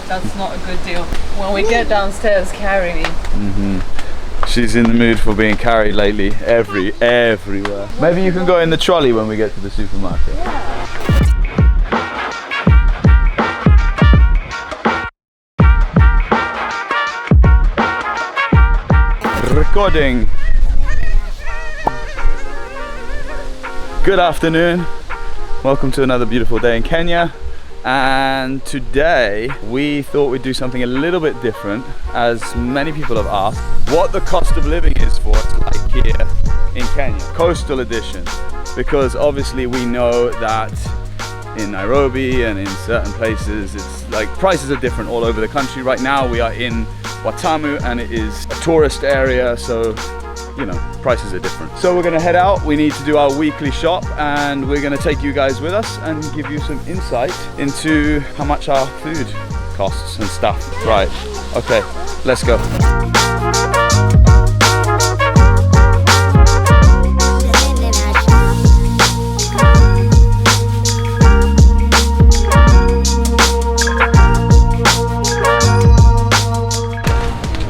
That's not a good deal. When we get downstairs, carry me. She's in the mood for being carried lately, everywhere. Maybe you can go in the trolley when we get to the supermarket. Recording. Good afternoon. Welcome to another beautiful day in Kenya. And today we thought we'd do something a little bit different, as many people have asked what the cost of living is for us like here in Kenya, coastal edition, because obviously we know that in Nairobi and in certain places it's like prices are different all over the country. Right now we are in Watamu and it is a tourist area, so you know, prices are different. So we're gonna head out, we need to do our weekly shop, and we're gonna take you guys with us and give you some insight into how much our food costs and stuff. Right, okay, let's go.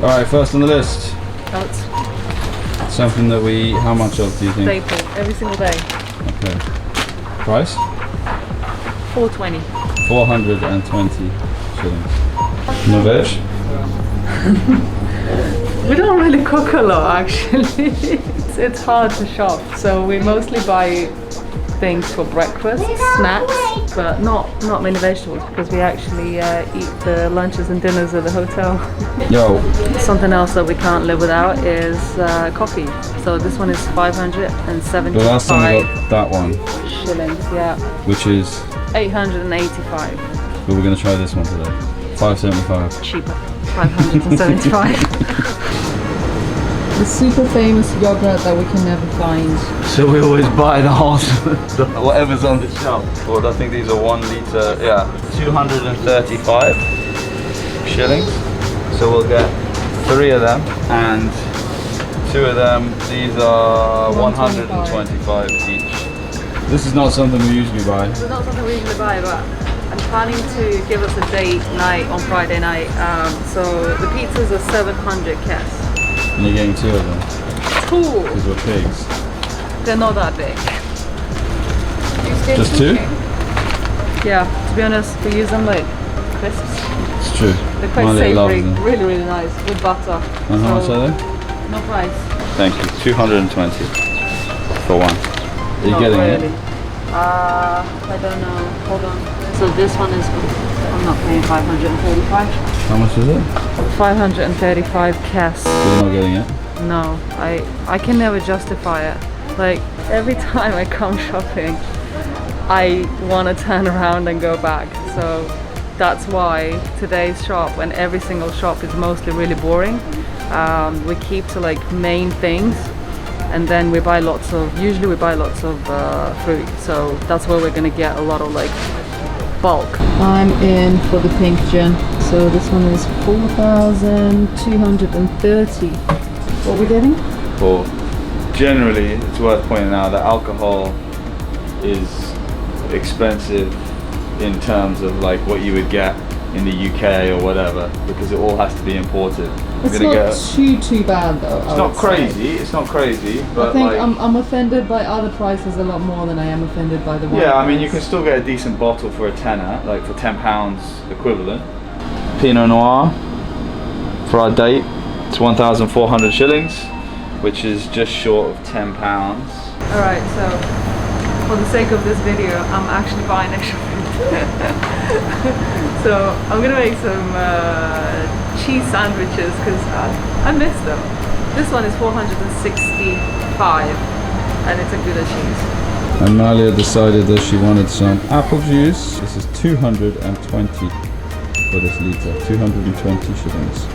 All right, first on the list. Oats. Something that we, how much of do you think? Staple, every single day. Okay. Price? 420. 420 shillings. No veg? We don't really cook a lot actually. It's hard to shop, so we mostly buy things for breakfast, snacks, but not many vegetables because we actually eat the lunches and dinners at the hotel. Yo. Something else that we can't live without is coffee. So this one is 575. The last time we got that one. Shillings, yeah. Which is? 885. But we're going to try this one today. 575. Cheaper. 575. The super famous yogurt that we can never find. So we always buy the whole, whatever's on the shelf. Well, I think these are 1 litre, yeah, 235 shillings. So we'll get 3 of them, and 2 of them, these are 125 each. This is not something we usually buy. It's not something we usually buy, but I'm planning to give us a date night on Friday night. So the pizzas are 700 kes. And you're getting 2 of them. 2? Because we're pigs. They're not that big. Just 2? Yeah, to be honest, we use them like crisps. It's true. They're quite savoury, really nice, with butter. And how much are they? No price. Thank you, 220 for one. Are you getting it? I don't know, hold on. So this one is, I'm not paying 535. How much is it? 535 kes. You're not getting it? No, I can never justify it. Like, every time I come shopping, I want to turn around and go back. So that's why today's shop, and every single shop is mostly really boring. We keep to like main things, and then we buy lots of, usually we buy lots of fruit. So that's where we're gonna get a lot of like bulk. I'm in for the pink gin. So this one is 4,230. What are we getting? Well, generally, it's worth pointing out that alcohol is expensive in terms of like what you would get in the UK or whatever, because it all has to be imported. It's not too bad though. It's not crazy. It's not crazy, but I think like, I'm offended by other prices a lot more than I am offended by the one. Yeah, I mean, you can still get a decent bottle for a tenner, like for £10 equivalent. Pinot Noir for our date. It's 1,400 shillings, which is just short of £10. Alright, so for the sake of this video, I'm actually buying extra food. So I'm gonna make some cheese sandwiches because I miss them. This one is 465 and it's a Gouda cheese. And Malia decided that she wanted some apple juice. This is 220 for this litre, 220 shillings.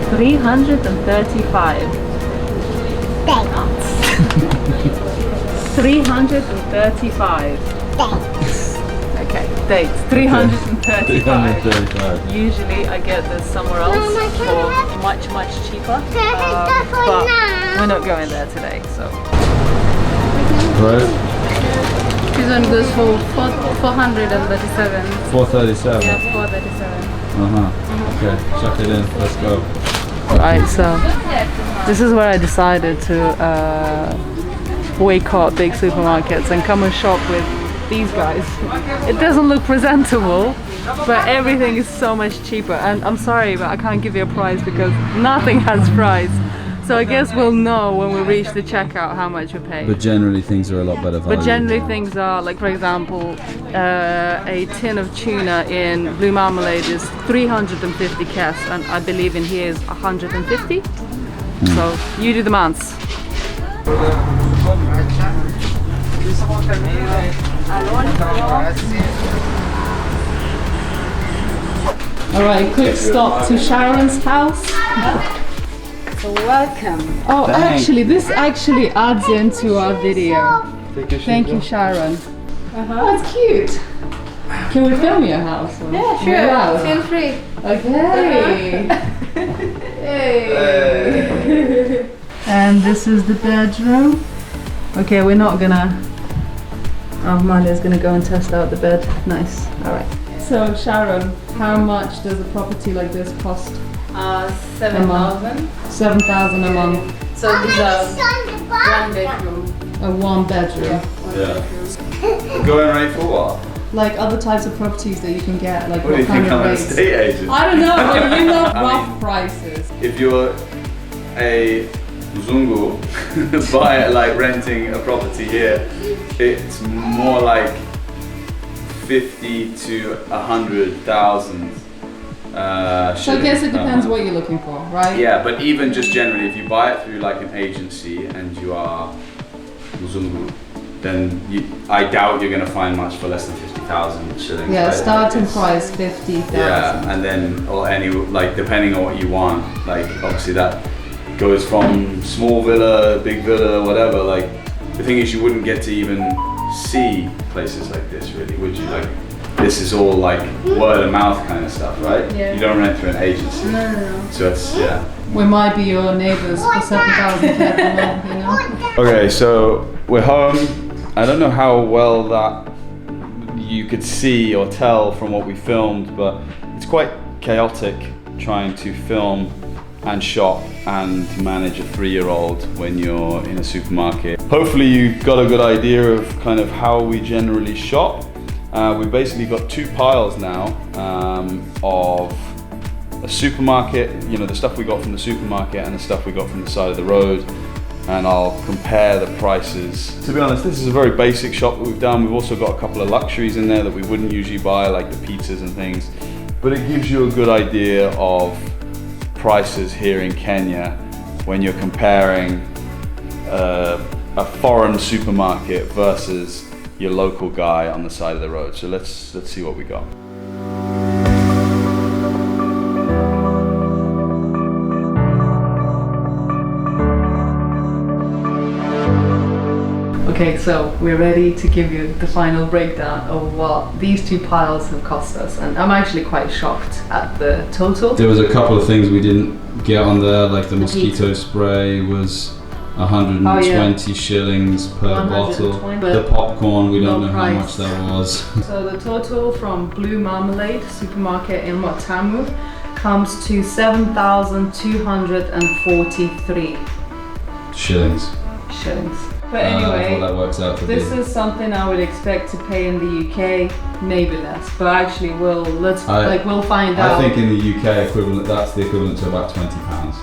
335. 335. Okay, dates. 335. Usually I get this somewhere else for much cheaper. But we're not going there today, so. Right. This one goes for 437. 437. Yeah, 437. Okay, chuck it in. Let's go. Right, so this is where I decided to boycott big supermarkets and come and shop with these guys. It doesn't look presentable, but everything is so much cheaper. And I'm sorry, but I can't give you a price because nothing has price. So I guess we'll know when we reach the checkout how much we pay. But generally things are a lot better value. But generally things are, like for example, a tin of tuna in Blue Marmalade is 350 kes, and I believe in here is 150. So you do the maths. Alright, quick stop to Sharon's house. So welcome. Oh, actually, this actually adds into our video. Thank you, Sharon. That's cute. Can we film your house? Or? Yeah, sure. Wow. Feel free. Okay. Hey. And this is the bedroom. Okay, we're not gonna. Oh, Malia's gonna go and test out the bed. Nice. All right. So, Sharon, how much does a property like this cost? 7,000. 7,000 a month. So these are one bedroom. A one bedroom. Yeah. Going rate for what? Like other types of properties that you can get. Like What do you think I'm an rates? estate agent? I don't know, but you know I rough mean- prices. If you're a Zungu, by like renting a property here, it's more like 50 to 100,000. So I guess it depends what you're looking for, right? Yeah, but even just generally, if you buy it through like an agency and you are Zungu, then I doubt you're going to find much for less than 50,000 shillings. Yeah, right? starting It's- price 50,000. Yeah, and then or any like depending on what you want, like obviously that goes from small villa, big villa, whatever. Like the thing is, you wouldn't get to even see places like this, really, would you? Like this is all like word of mouth kind of stuff, right? Yeah. You don't rent through an agency, No. so it's yeah. We might be your neighbours for 7,000 per month, you know? Okay, so we're home. I don't know how well that you could see or tell from what we filmed, but it's quite chaotic trying to film and shop and manage a 3-year-old when you're in a supermarket. Hopefully you got a good idea of kind of how we generally shop. We've basically got 2 piles now of a supermarket, you know, the stuff we got from the supermarket and the stuff we got from the side of the road, and I'll compare the prices. To be honest, this is a very basic shop that we've done. We've also got a couple of luxuries in there that we wouldn't usually buy, like the pizzas and things, but it gives you a good idea of prices here in Kenya when you're comparing a foreign supermarket versus your local guy on the side of the road. So let's see what we got. Okay, so we're ready to give you the final breakdown of what these 2 piles have cost us, and I'm actually quite shocked at the total. There was a couple of things we didn't get on there, like the mosquito pizza. spray was 120 shillings per 120, bottle. but The popcorn, we don't no know price. how much that was. So the total from Blue Marmalade supermarket in Watamu comes to 7,243 Shillings. shillings. But What anyway, that works out to be. this is something I would expect to pay in the UK, maybe less. But actually, we'll find out. I think in the UK equivalent, that's the equivalent to about £20.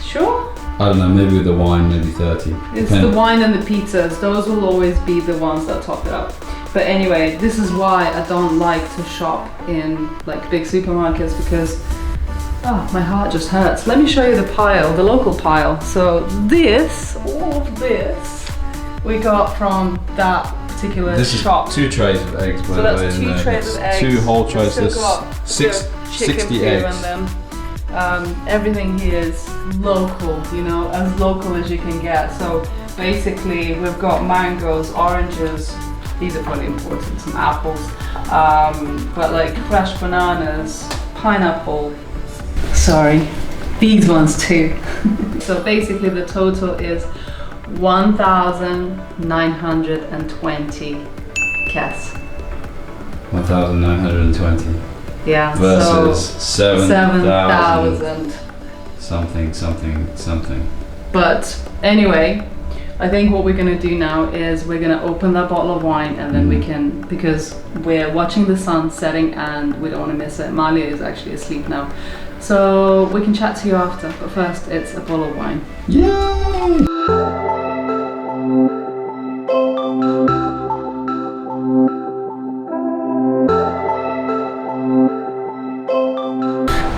Sure. I don't know, maybe with the wine, maybe 30. It's the wine and the pizzas. Those will always be the ones that top it up. But anyway, this is why I don't like to shop in like big supermarkets, because my heart just hurts. Let me show you the pile, the local pile. So all of this, we got from that particular This shop. is 2 trays of eggs, by So the way. that's in 2 there. trays of eggs. 2 whole trays. Still There's got the chicken 60 too, eggs. and then everything here is local, you know, as local as you can get. So basically we've got mangoes, oranges, these are probably important, some apples, but like fresh bananas, pineapple, sorry, these ones too. So basically the total is 1,920 kes. 1,920 Yeah, versus so 7,000 something. But anyway, I think what we're gonna do now is we're gonna open that bottle of wine, and then we can, because we're watching the sun setting and we don't want to miss it. Malia is actually asleep now, so we can chat to you after. But first, it's a bottle of wine. Yay!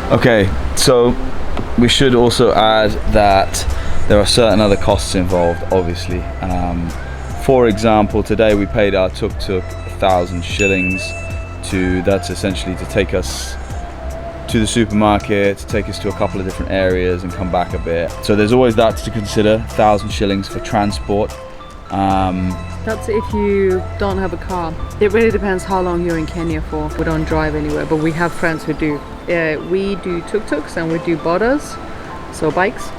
Okay, so we should also add that there are certain other costs involved, obviously. For example, today we paid our tuk-tuk 1,000 shillings that's essentially to take us to the supermarket, to take us to a couple of different areas and come back a bit. So there's always that to consider, 1,000 shillings for transport. That's if you don't have a car. It really depends how long you're in Kenya for. We don't drive anywhere, but we have friends who do. We do tuk-tuks and we do bodas, so bikes.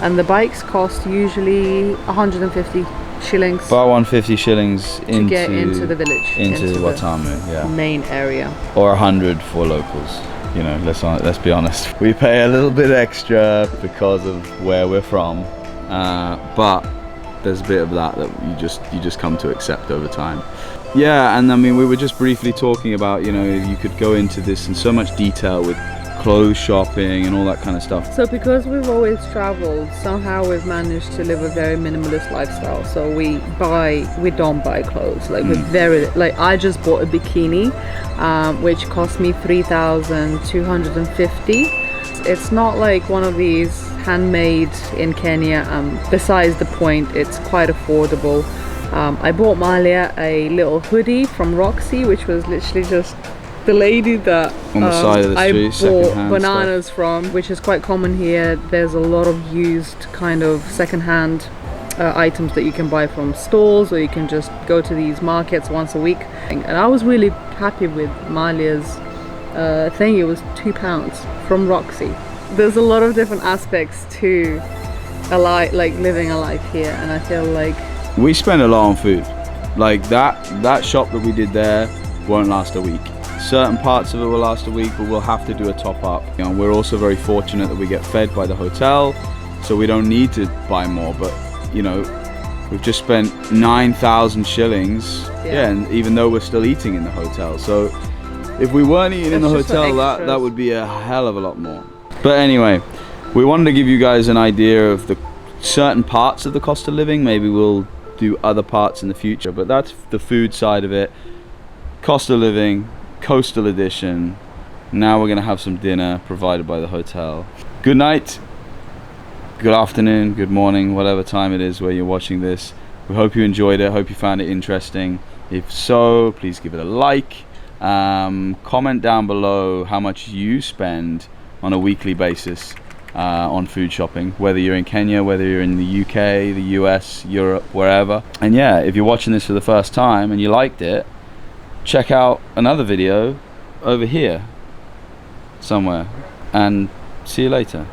And the bikes cost usually 150 shillings. About 150 shillings to get into the village. Into Watamu, yeah. Main area. Or 100 for locals. You know, let's be honest. We pay a little bit extra because of where we're from, but there's a bit of that you just come to accept over time. Yeah, and I mean, we were just briefly talking about, you know, you could go into this in so much detail with clothes shopping and all that kind of stuff. So because we've always traveled, somehow we've managed to live a very minimalist lifestyle. So we don't buy clothes. Like I just bought a bikini, which cost me 3,250. It's not like one of these handmade in Kenya. Besides the point, it's quite affordable. I bought Malia a little hoodie from Roxy, which was literally just the lady that on the side of the street, I bought bananas from, which is quite common here. There's a lot of used kind of second-hand items that you can buy from stores, or you can just go to these markets once a week. And I was really happy with Malia's thing. It was £2 from Roxy. There's a lot of different aspects to living a life here, and I feel like we spend a lot on food. Like that shop that we did there won't last a week. Certain parts of it will last a week, but we'll have to do a top up. You know, we're also very fortunate that we get fed by the hotel, so we don't need to buy more. But you know, we've just spent 9,000 shillings. Yeah, and even though we're still eating in the hotel, so if we weren't eating in the hotel, that would be a hell of a lot more. But anyway, we wanted to give you guys an idea of the certain parts of the cost of living. Maybe we'll do other parts in the future, but that's the food side of it. Cost of living, coastal edition. Now we're gonna have some dinner provided by the hotel. Good night, good afternoon, good morning, whatever time it is where you're watching this. We hope you enjoyed it, hope you found it interesting. If so, please give it a like. Comment down below how much you spend on a weekly basis on food shopping, whether you're in Kenya, whether you're in the UK, the US, Europe, wherever. And yeah, if you're watching this for the first time and you liked it, check out another video over here somewhere, and see you later.